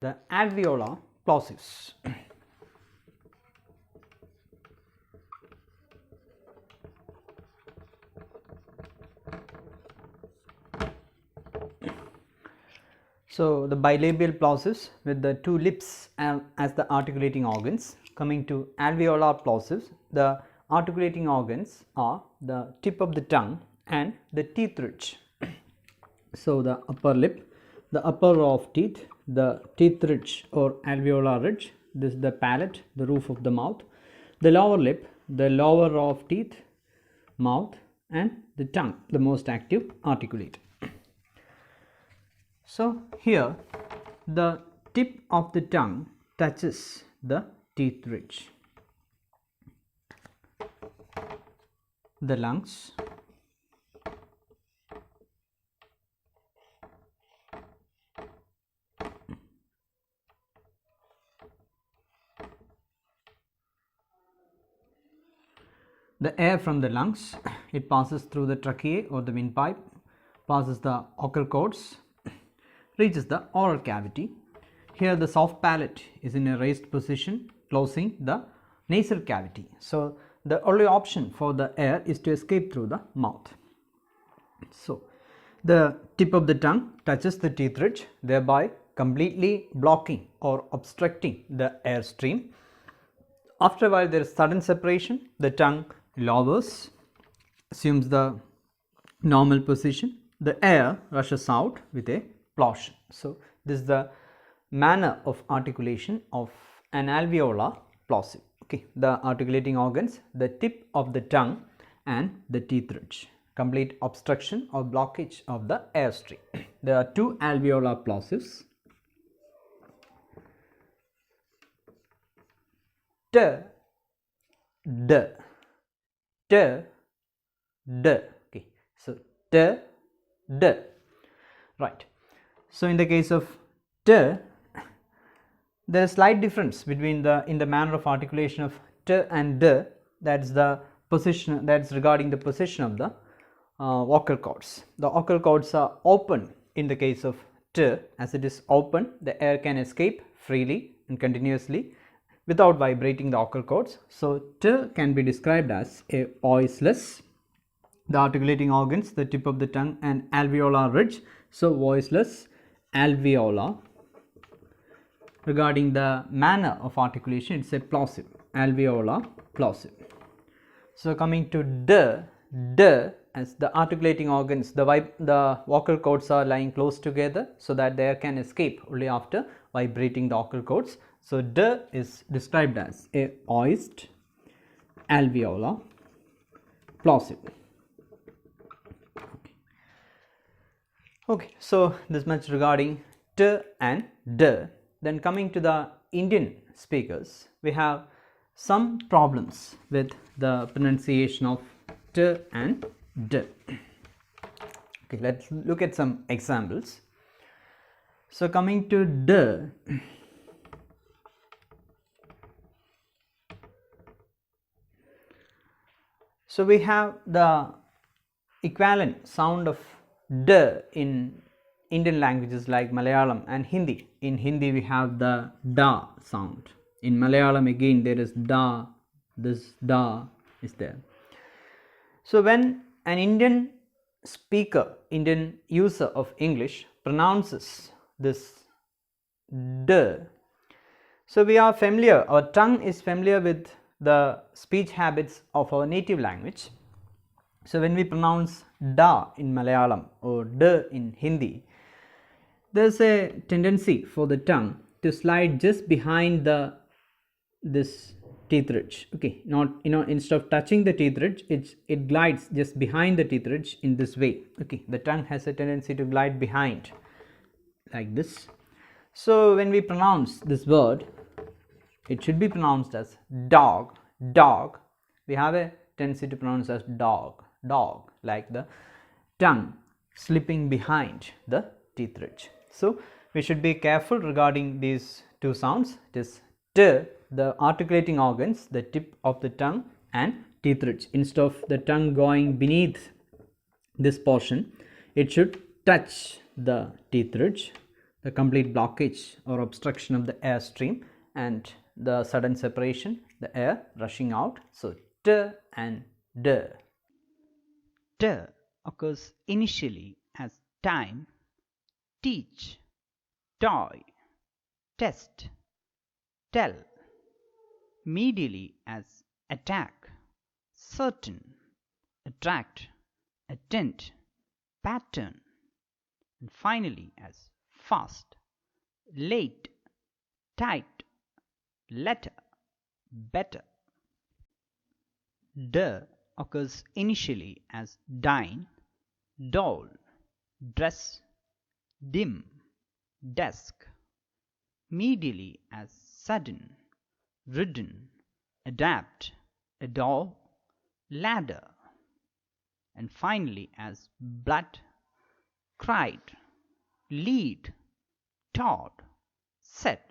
the alveolar plosives. So, the bilabial plosives with the two lips as the articulating organs. Coming to alveolar plosives, the articulating organs are the tip of the tongue and the teeth ridge. So, the upper lip, the upper row of teeth, the teeth ridge or alveolar ridge, this is the palate, the roof of the mouth, the lower lip, the lower row of teeth, mouth, and the tongue, the most active articulate. So, here the tip of the tongue touches the teeth ridge, the lungs, the air from the lungs, it passes through the tracheae or the windpipe, passes the vocal cords, reaches the oral cavity. Here the soft palate is in a raised position closing the nasal cavity. So, the only option for the air is to escape through the mouth. So, the tip of the tongue touches the teeth ridge, thereby completely blocking or obstructing the air stream. After a while there is sudden separation, the tongue lowers, assumes the normal position, the air rushes out with a plosion. So, this is the manner of articulation of an alveolar plosive. Okay, the articulating organs, the tip of the tongue and the teeth ridge, complete obstruction or blockage of the air stream. There are two alveolar plosives. T, D, T, D. Okay, so T, D. Right. So, in the case of T, there is slight difference between in the manner of articulation of T and D, that is the position, that is regarding the position of the vocal cords. The vocal cords are open in the case of T. As it is open, the air can escape freely and continuously without vibrating the vocal cords. So, T can be described as a voiceless. The articulating organs, the tip of the tongue and alveolar ridge. So, voiceless, alveolar. Regarding the manner of articulation, it is a plosive, alveolar plosive. So, coming to D, as the articulating organs, the vocal cords are lying close together, so that the air can escape only after vibrating the vocal cords. So, D is described as a voiced alveolar plosive. Okay, so this much regarding T and D. Then coming to the Indian speakers, we have some problems with the pronunciation of T and D. Okay, let us look at some examples. So, coming to D, so we have the equivalent sound of D in Indian languages like Malayalam and Hindi. In Hindi we have the da sound. In Malayalam again there is da, this da is there. So, when an Indian speaker, Indian user of English pronounces this D, so we are familiar, our tongue is familiar with the speech habits of our native language. So, when we pronounce da in Malayalam or D in Hindi, there is a tendency for the tongue to slide just behind this teeth ridge. Okay, not instead of touching the teeth ridge, it glides just behind the teeth ridge in this way. Okay, the tongue has a tendency to glide behind like this. So, when we pronounce this word, it should be pronounced as dog, dog. We have a tendency to pronounce as dog, dog, like the tongue slipping behind the teeth ridge. So, we should be careful regarding these two sounds. It is T, the articulating organs, the tip of the tongue and teeth ridge. Instead of the tongue going beneath this portion, it should touch the teeth ridge. the complete blockage or obstruction of the airstream and the sudden separation, the air rushing out. So t and d. T occurs initially as time, teach, toy, test, tell, medially as attack, certain, attract, attend, pattern, and finally as fast, late, tight, letter, better. D occurs initially as dine, doll, dress, dim, desk, medially as sudden, ridden, adapt, adore, ladder, and finally as blood, cried, lead, taught, set.